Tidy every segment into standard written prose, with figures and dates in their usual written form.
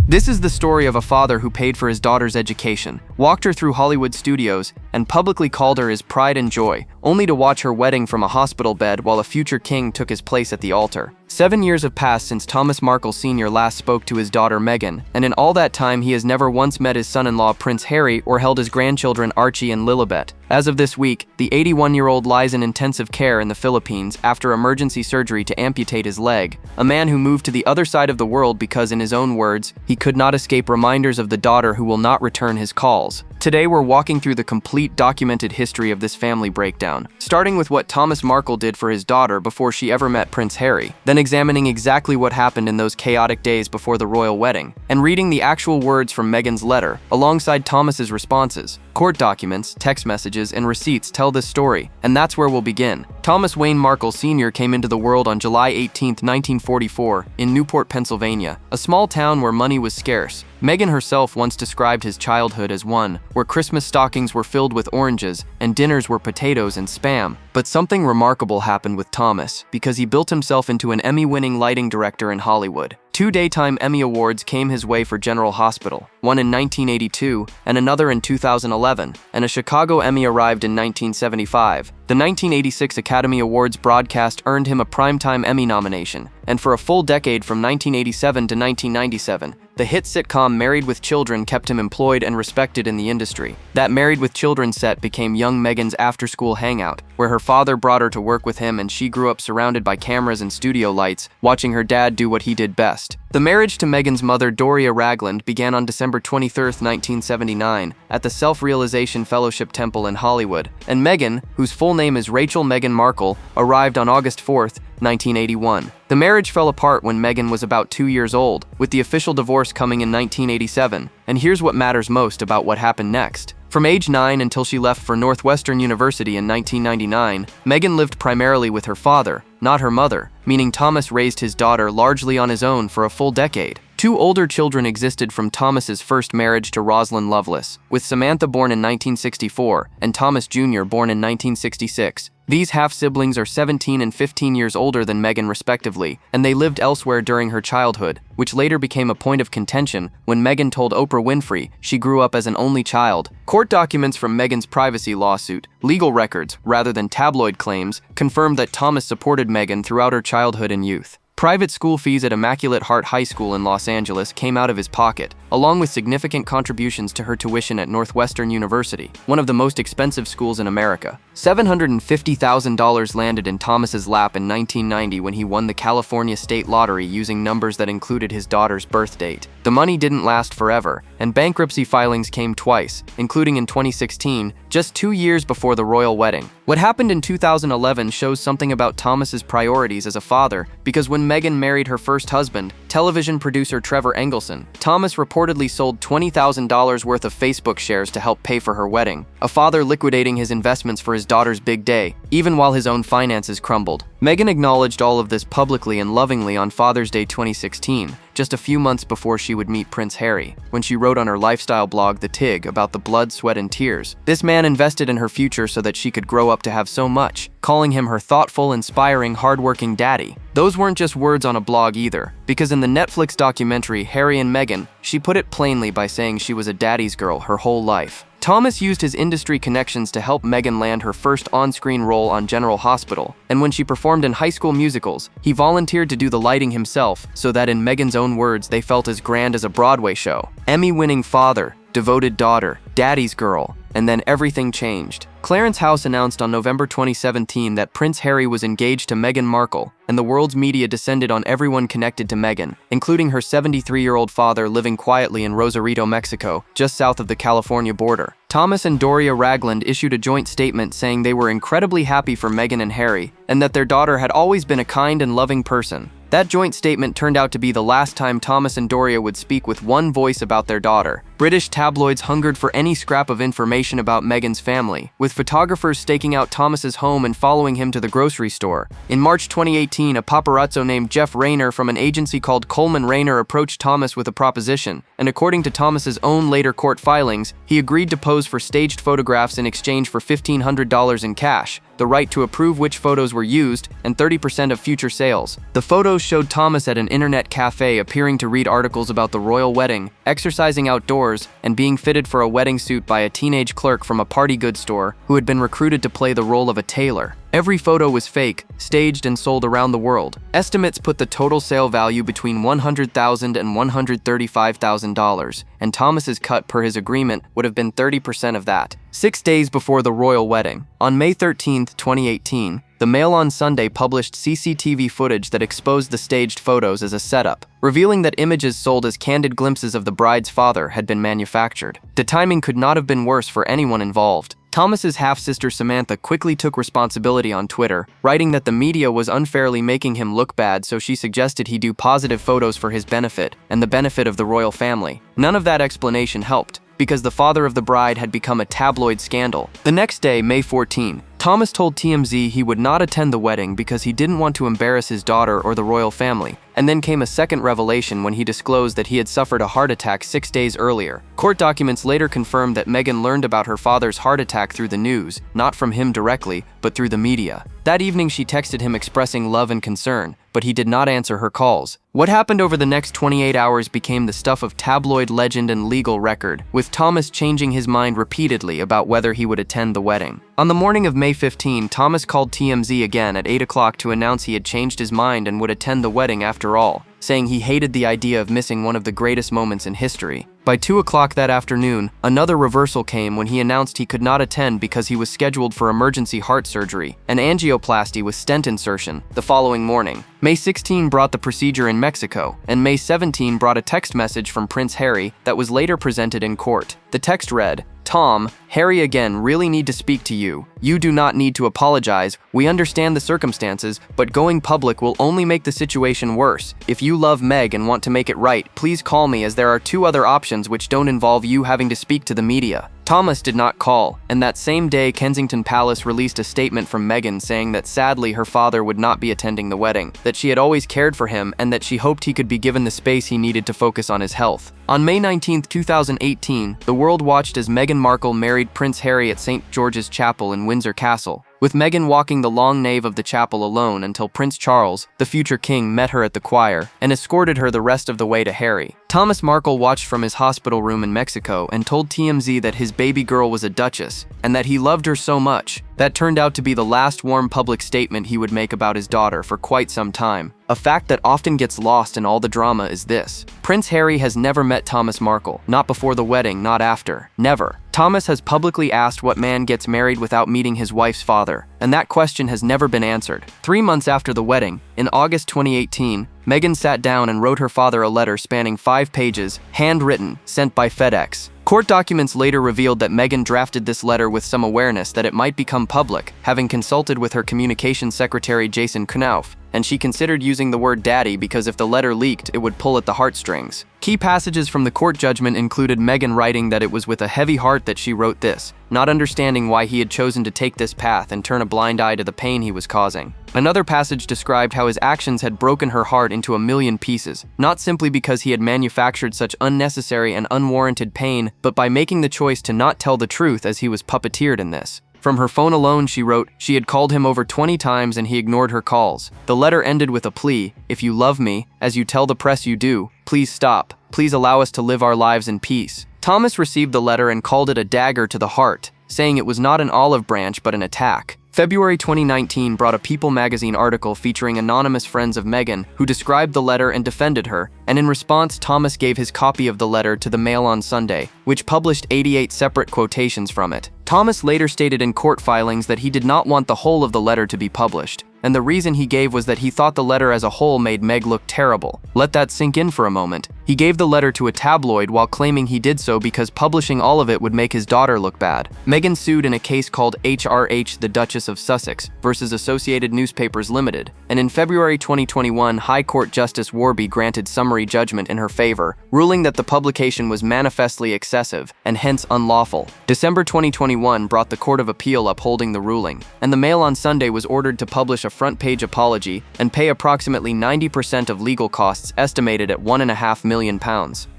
This is the story of a father who paid for his daughter's education, walked her through Hollywood studios, and publicly called her his pride and joy, only to watch her wedding from a hospital bed while a future king took his place at the altar. 7 years have passed since Thomas Markle Sr. last spoke to his daughter Meghan, and in all that time he has never once met his son-in-law Prince Harry or held his grandchildren Archie and Lilibet. As of this week, the 81-year-old lies in intensive care in the Philippines after emergency surgery to amputate his leg, a man who moved to the other side of the world because, in his own words, he could not escape reminders of the daughter who will not return his calls. Today we're walking through the complete documented history of this family breakdown, starting with what Thomas Markle did for his daughter before she ever met Prince Harry, then examining exactly what happened in those chaotic days before the royal wedding, and reading the actual words from Meghan's letter, alongside Thomas's responses. Court documents, text messages, and receipts tell this story, and that's where we'll begin. Thomas Wayne Markle Sr. came into the world on July 18, 1944, in Newport, Pennsylvania, a small town where money was scarce. Meghan herself once described his childhood as one where Christmas stockings were filled with oranges and dinners were potatoes and spam. But something remarkable happened with Thomas because he built himself into an Emmy-winning lighting director in Hollywood. 2 Daytime Emmy Awards came his way for General Hospital, one in 1982 and another in 2011, and a Chicago Emmy arrived in 1975. The 1986 Academy Awards broadcast earned him a Primetime Emmy nomination, and for a full decade from 1987 to 1997, the hit sitcom Married with Children kept him employed and respected in the industry. That Married with Children set became young Meghan's after-school hangout, where her father brought her to work with him and she grew up surrounded by cameras and studio lights, watching her dad do what he did best. The marriage to Meghan's mother, Doria Ragland, began on December 23, 1979, at the Self-Realization Fellowship Temple in Hollywood, and Meghan, whose full name is Rachel Meghan Markle, arrived on August 4, 1981. The marriage fell apart when Meghan was about 2 years old, with the official divorce coming in 1987, and here's what matters most about what happened next. From age 9 until she left for Northwestern University in 1999, Meghan lived primarily with her father, not her mother, meaning Thomas raised his daughter largely on his own for a full decade. 2 older children existed from Thomas's first marriage to Rosalind Lovelace, with Samantha born in 1964 and Thomas Jr. born in 1966. These half-siblings are 17 and 15 years older than Meghan respectively, and they lived elsewhere during her childhood, which later became a point of contention when Meghan told Oprah Winfrey she grew up as an only child. Court documents from Meghan's privacy lawsuit, legal records rather than tabloid claims, confirmed that Thomas supported Meghan throughout her childhood and youth. Private school fees at Immaculate Heart High School in Los Angeles came out of his pocket, along with significant contributions to her tuition at Northwestern University, one of the most expensive schools in America. $750,000 landed in Thomas's lap in 1990 when he won the California State Lottery using numbers that included his daughter's birth date. The money didn't last forever, and bankruptcy filings came twice, including in 2016, just 2 years before the royal wedding. What happened in 2011 shows something about Thomas's priorities as a father, because when Meghan married her first husband, television producer Trevor Engelson, Thomas reportedly sold $20,000 worth of Facebook shares to help pay for her wedding, a father liquidating his investments for his daughter's big day, even while his own finances crumbled. Meghan acknowledged all of this publicly and lovingly on Father's Day 2016, just a few months before she would meet Prince Harry, when she wrote on her lifestyle blog The Tig about the blood, sweat, and tears. This man invested in her future so that she could grow up to have so much, calling him her thoughtful, inspiring, hardworking daddy. Those weren't just words on a blog either, because in the Netflix documentary Harry and Meghan, she put it plainly by saying she was a daddy's girl her whole life. Thomas used his industry connections to help Meghan land her first on-screen role on General Hospital, and when she performed in High School Musicals, he volunteered to do the lighting himself so that, in Meghan's own words, they felt as grand as a Broadway show. Emmy-winning father, devoted daughter, daddy's girl, and then everything changed. Clarence House announced on November 2017 that Prince Harry was engaged to Meghan Markle, and the world's media descended on everyone connected to Meghan, including her 73-year-old father living quietly in Rosarito, Mexico, just south of the California border. Thomas and Doria Ragland issued a joint statement saying they were incredibly happy for Meghan and Harry, and that their daughter had always been a kind and loving person. That joint statement turned out to be the last time Thomas and Doria would speak with one voice about their daughter. British tabloids hungered for any scrap of information about Meghan's family, with photographers staking out Thomas's home and following him to the grocery store. In March 2018, a paparazzo named Jeff Rayner from an agency called Coleman Rayner approached Thomas with a proposition, and according to Thomas's own later court filings, he agreed to pose for staged photographs in exchange for $1,500 in cash. the right to approve which photos were used, and 30% of future sales. The photos showed Thomas at an internet cafe appearing to read articles about the royal wedding, exercising outdoors, and being fitted for a wedding suit by a teenage clerk from a party goods store who had been recruited to play the role of a tailor. Every photo was fake, staged, and sold around the world. Estimates put the total sale value between $100,000 and $135,000, and Thomas's cut per his agreement would have been 30% of that. 6 days before the royal wedding, on May 13, 2018, the Mail on Sunday published CCTV footage that exposed the staged photos as a setup, revealing that images sold as candid glimpses of the bride's father had been manufactured. The timing could not have been worse for anyone involved. Thomas's half-sister Samantha quickly took responsibility on Twitter, writing that the media was unfairly making him look bad, so she suggested he do positive photos for his benefit and the benefit of the royal family. None of that explanation helped, because the father of the bride had become a tabloid scandal. The next day, May 14, Thomas told TMZ he would not attend the wedding because he didn't want to embarrass his daughter or the royal family, and then came a second revelation when he disclosed that he had suffered a heart attack 6 days earlier. Court documents later confirmed that Meghan learned about her father's heart attack through the news, not from him directly, but through the media. That evening she texted him expressing love and concern, but he did not answer her calls. What happened over the next 28 hours became the stuff of tabloid legend and legal record, with Thomas changing his mind repeatedly about whether he would attend the wedding. On the morning of May 15, Thomas called TMZ again at 8 o'clock to announce he had changed his mind and would attend the wedding after all, saying he hated the idea of missing one of the greatest moments in history. By 2 o'clock that afternoon, another reversal came when he announced he could not attend because he was scheduled for emergency heart surgery, an angioplasty with stent insertion, the following morning. May 16 brought the procedure in Mexico, and May 17 brought a text message from Prince Harry that was later presented in court. The text read, "Tom, Harry again really need to speak to you. You do not need to apologize. We understand the circumstances, but going public will only make the situation worse. If you love Meg and want to make it right, please call me, as there are 2 other options which don't involve you having to speak to the media." Thomas did not call, and that same day Kensington Palace released a statement from Meghan saying that sadly her father would not be attending the wedding, that she had always cared for him, and that she hoped he could be given the space he needed to focus on his health. On May 19, 2018, the world watched as Meghan Markle married Prince Harry at St. George's Chapel in Windsor Castle, with Meghan walking the long nave of the chapel alone until Prince Charles, the future king, met her at the choir and escorted her the rest of the way to Harry. Thomas Markle watched from his hospital room in Mexico and told TMZ that his baby girl was a duchess and that he loved her so much. That turned out to be the last warm public statement he would make about his daughter for quite some time. A fact that often gets lost in all the drama is this: Prince Harry has never met Thomas Markle, not before the wedding, not after, never. Thomas has publicly asked what man gets married without meeting his wife's father, and that question has never been answered. 3 months after the wedding, in August 2018, Meghan sat down and wrote her father a letter spanning 5 pages, handwritten, sent by FedEx. Court documents later revealed that Meghan drafted this letter with some awareness that it might become public, having consulted with her communications secretary Jason Knauf, and she considered using the word daddy because if the letter leaked, it would pull at the heartstrings. Key passages from the court judgment included Meghan writing that it was with a heavy heart that she wrote this, not understanding why he had chosen to take this path and turn a blind eye to the pain he was causing. Another passage described how his actions had broken her heart into a million pieces, not simply because he had manufactured such unnecessary and unwarranted pain, but by making the choice to not tell the truth as he was puppeteered in this. From her phone alone, she wrote, she had called him over 20 times and he ignored her calls. The letter ended with a plea: if you love me, as you tell the press you do, please stop. Please allow us to live our lives in peace. Thomas received the letter and called it a dagger to the heart, saying it was not an olive branch but an attack. February 2019 brought a People magazine article featuring anonymous friends of Meghan who described the letter and defended her, and in response Thomas gave his copy of the letter to the Mail on Sunday, which published 88 separate quotations from it. Thomas later stated in court filings that he did not want the whole of the letter to be published, and the reason he gave was that he thought the letter as a whole made Meg look terrible. Let that sink in for a moment. He gave the letter to a tabloid while claiming he did so because publishing all of it would make his daughter look bad. Meghan sued in a case called HRH the Duchess of Sussex versus Associated Newspapers Limited, and in February 2021, High Court Justice Warby granted summary judgment in her favor, ruling that the publication was manifestly excessive and hence unlawful. December 2021 brought the Court of Appeal upholding the ruling, and the Mail on Sunday was ordered to publish a front-page apology and pay approximately 90% of legal costs estimated at $1.5 million. million.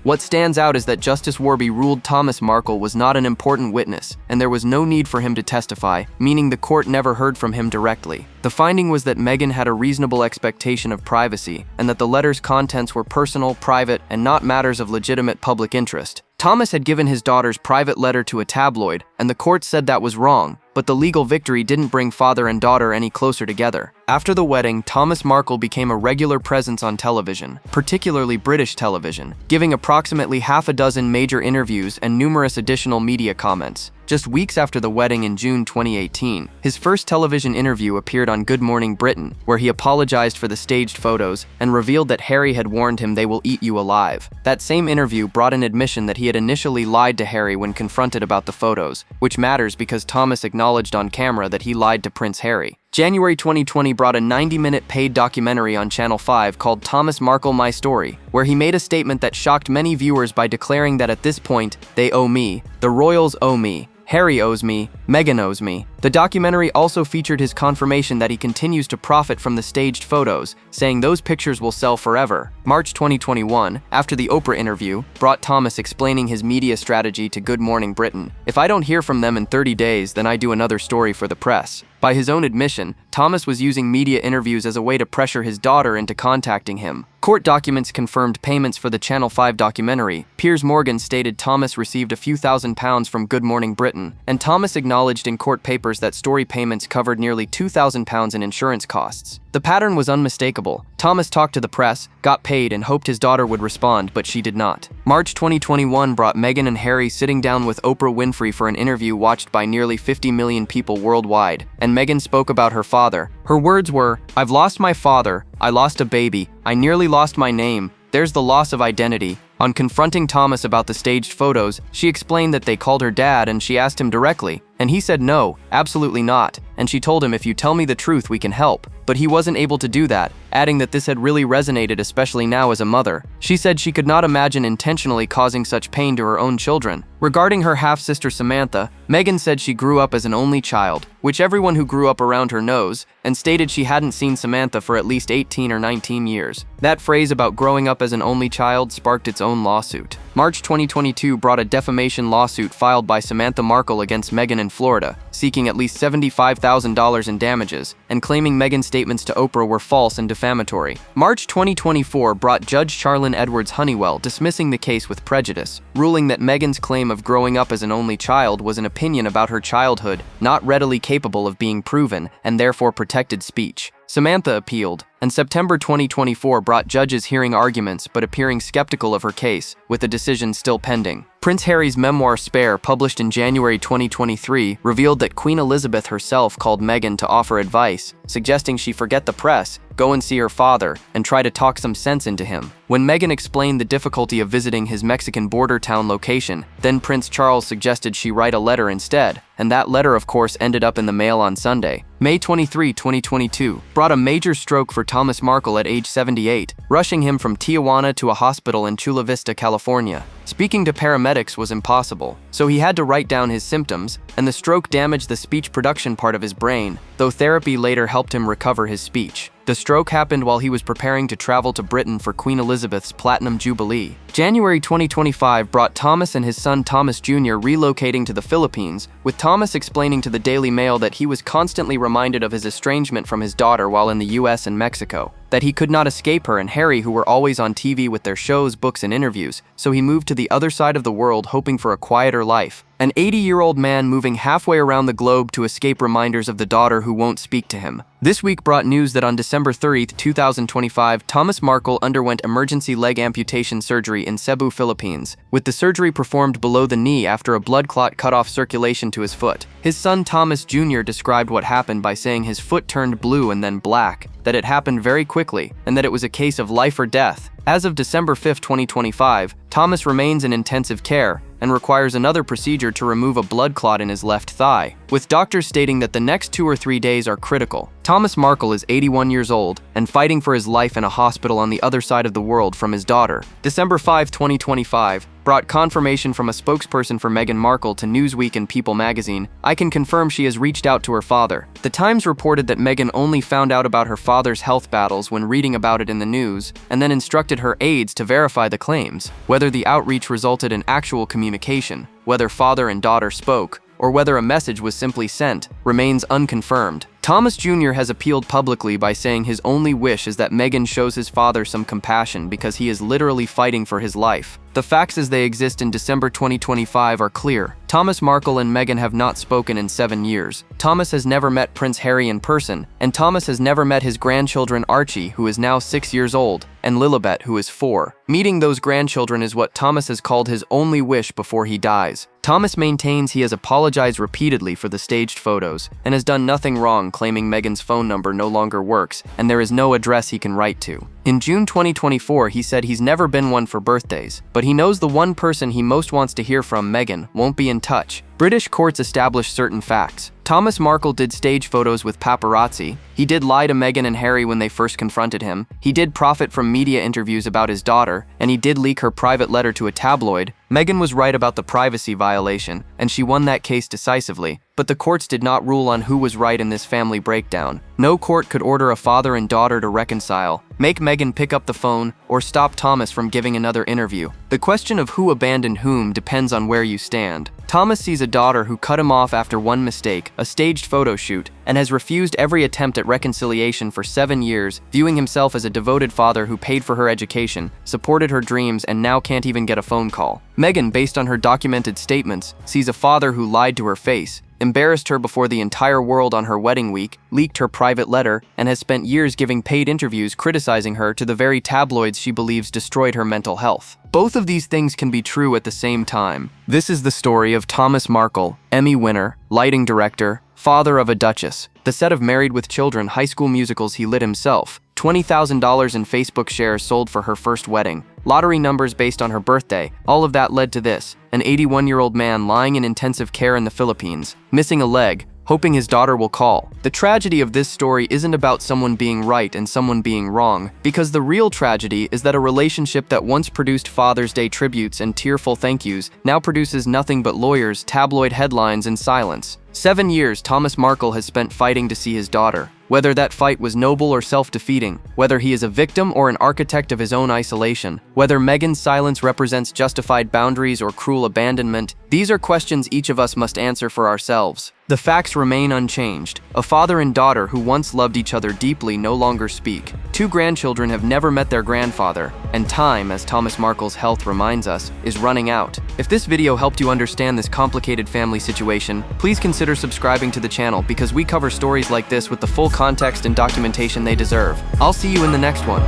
What stands out is that Justice Warby ruled Thomas Markle was not an important witness, and there was no need for him to testify, meaning the court never heard from him directly. The finding was that Meghan had a reasonable expectation of privacy, and that the letter's contents were personal, private, and not matters of legitimate public interest. Thomas had given his daughter's private letter to a tabloid, and the court said that was wrong, but the legal victory didn't bring father and daughter any closer together. After the wedding, Thomas Markle became a regular presence on television, particularly British television, giving approximately half a dozen major interviews and numerous additional media comments. Just weeks after the wedding in June 2018, his first television interview appeared on Good Morning Britain, where he apologized for the staged photos and revealed that Harry had warned him they will eat you alive. That same interview brought an admission that he had initially lied to Harry when confronted about the photos, which matters because Thomas acknowledged on camera that he lied to Prince Harry. January 2020 brought a 90-minute paid documentary on Channel 5 called Thomas Markle: My Story, where he made a statement that shocked many viewers by declaring that at this point, they owe me, the royals owe me, Harry owes me, Meghan owes me. The documentary also featured his confirmation that he continues to profit from the staged photos, saying those pictures will sell forever. March 2021, after the Oprah interview, brought Thomas explaining his media strategy to Good Morning Britain. If I don't hear from them in 30 days, then I do another story for the press. By his own admission, Thomas was using media interviews as a way to pressure his daughter into contacting him. Court documents confirmed payments for the Channel 5 documentary. Piers Morgan stated Thomas received a few £1,000s from Good Morning Britain, and Thomas acknowledged in court papers that story payments covered nearly £2,000 in insurance costs. The pattern was unmistakable. Thomas talked to the press, got paid, and hoped his daughter would respond, but she did not. March 2021 brought Meghan and Harry sitting down with Oprah Winfrey for an interview watched by nearly 50 million people worldwide, and Meghan spoke about her father. Her words were, "I've lost my father, I lost a baby, I nearly lost my name, there's the loss of identity." On confronting Thomas about the staged photos, she explained that they called her dad and she asked him directly, and he said no, absolutely not, and she told him, "If you tell me the truth, we can help." But he wasn't able to do that, adding that this had really resonated, especially now as a mother. She said she could not imagine intentionally causing such pain to her own children. Regarding her half-sister Samantha, Meghan said she grew up as an only child, which everyone who grew up around her knows, and stated she hadn't seen Samantha for at least 18 or 19 years. That phrase about growing up as an only child sparked its own lawsuit. March 2022 brought a defamation lawsuit filed by Samantha Markle against Meghan in Florida, seeking at least $75,000 in damages, and claiming Meghan's statements to Oprah were false and defamatory. March 2024 brought Judge Charlene Edwards Honeywell dismissing the case with prejudice, ruling that Meghan's claim of growing up as an only child was an opinion about her childhood, not readily capable of being proven, and therefore protected speech. Samantha appealed, and September 2024 brought judges hearing arguments but appearing skeptical of her case, with the decision still pending. Prince Harry's memoir Spare, published in January 2023, revealed that Queen Elizabeth herself called Meghan to offer advice, suggesting she forget the press, go and see her father, and try to talk some sense into him. When Meghan explained the difficulty of visiting his Mexican border town location, then Prince Charles suggested she write a letter instead, and that letter of course ended up in the mail on Sunday. May 23, 2022, brought a major stroke for Thomas Markle at age 78, rushing him from Tijuana to a hospital in Chula Vista, California. Speaking to paramedics was impossible, so he had to write down his symptoms, and the stroke damaged the speech production part of his brain, though therapy later helped him recover his speech. The stroke happened while he was preparing to travel to Britain for Queen Elizabeth's Platinum Jubilee. January 2025 brought Thomas and his son Thomas Jr. relocating to the Philippines, with Thomas explaining to the Daily Mail that he was constantly reminded of his estrangement from his daughter while in the US and Mexico, that he could not escape her and Harry, who were always on TV with their shows, books, and interviews, so he moved to the other side of the world hoping for a quieter life. An 80-year-old man moving halfway around the globe to escape reminders of the daughter who won't speak to him. This week brought news that on December 30, 2025, Thomas Markle underwent emergency leg amputation surgery in Cebu, Philippines, with the surgery performed below the knee after a blood clot cut off circulation to his foot. His son Thomas Jr. described what happened by saying his foot turned blue and then black, that it happened very quickly, and that it was a case of life or death. As of December 5, 2025, Thomas remains in intensive care and requires another procedure to remove a blood clot in his left thigh, with doctors stating that the next 2 or 3 days are critical. Thomas Markle is 81 years old and fighting for his life in a hospital on the other side of the world from his daughter. December 5, 2025, brought confirmation from a spokesperson for Meghan Markle to Newsweek and People magazine. "I can confirm she has reached out to her father." The Times reported that Meghan only found out about her father's health battles when reading about it in the news, and then instructed her aides to verify the claims. Whether the outreach resulted in actual communication, whether father and daughter spoke, or whether a message was simply sent, remains unconfirmed. Thomas Jr. has appealed publicly by saying his only wish is that Meghan shows his father some compassion because he is literally fighting for his life. The facts as they exist in December 2025 are clear. Thomas Markle and Meghan have not spoken in 7 years. Thomas has never met Prince Harry in person, and Thomas has never met his grandchildren Archie, who is now 6 years old, and Lilibet, who is 4. Meeting those grandchildren is what Thomas has called his only wish before he dies. Thomas maintains he has apologized repeatedly for the staged photos and has done nothing wrong, claiming Meghan's phone number no longer works and there is no address he can write to. In June 2024, he said he's never been one for birthdays, but he knows the one person he most wants to hear from, Meghan, won't be in touch. British courts established certain facts. Thomas Markle did stage photos with paparazzi. He did lie to Meghan and Harry when they first confronted him. He did profit from media interviews about his daughter, and he did leak her private letter to a tabloid. Meghan was right about the privacy violation, and she won that case decisively, but the courts did not rule on who was right in this family breakdown. No court could order a father and daughter to reconcile, make Meghan pick up the phone, or stop Thomas from giving another interview. The question of who abandoned whom depends on where you stand. Thomas sees a daughter who cut him off after one mistake, a staged photo shoot, and has refused every attempt at reconciliation for 7 years, viewing himself as a devoted father who paid for her education, supported her dreams, and now can't even get a phone call. Meghan, based on her documented statements, sees a father who lied to her face, embarrassed her before the entire world on her wedding week, leaked her private letter, and has spent years giving paid interviews criticizing her to the very tabloids she believes destroyed her mental health. Both of these things can be true at the same time. This is the story of Thomas Markle, Emmy winner, lighting director, father of a duchess. The set of Married with Children high school musicals he lit himself. $20,000 in Facebook shares sold for her first wedding. Lottery numbers based on her birthday. All of that led to this. An 81-year-old man lying in intensive care in the Philippines, missing a leg, hoping his daughter will call. The tragedy of this story isn't about someone being right and someone being wrong, because the real tragedy is that a relationship that once produced Father's Day tributes and tearful thank yous now produces nothing but lawyers, tabloid headlines, and silence. 7 years Thomas Markle has spent fighting to see his daughter. Whether that fight was noble or self-defeating, whether he is a victim or an architect of his own isolation, whether Meghan's silence represents justified boundaries or cruel abandonment, these are questions each of us must answer for ourselves. The facts remain unchanged. A father and daughter who once loved each other deeply no longer speak. 2 grandchildren have never met their grandfather, and time, as Thomas Markle's health reminds us, is running out. If this video helped you understand this complicated family situation, please consider subscribing to the channel because we cover stories like this with the full context and documentation they deserve. I'll see you in the next one.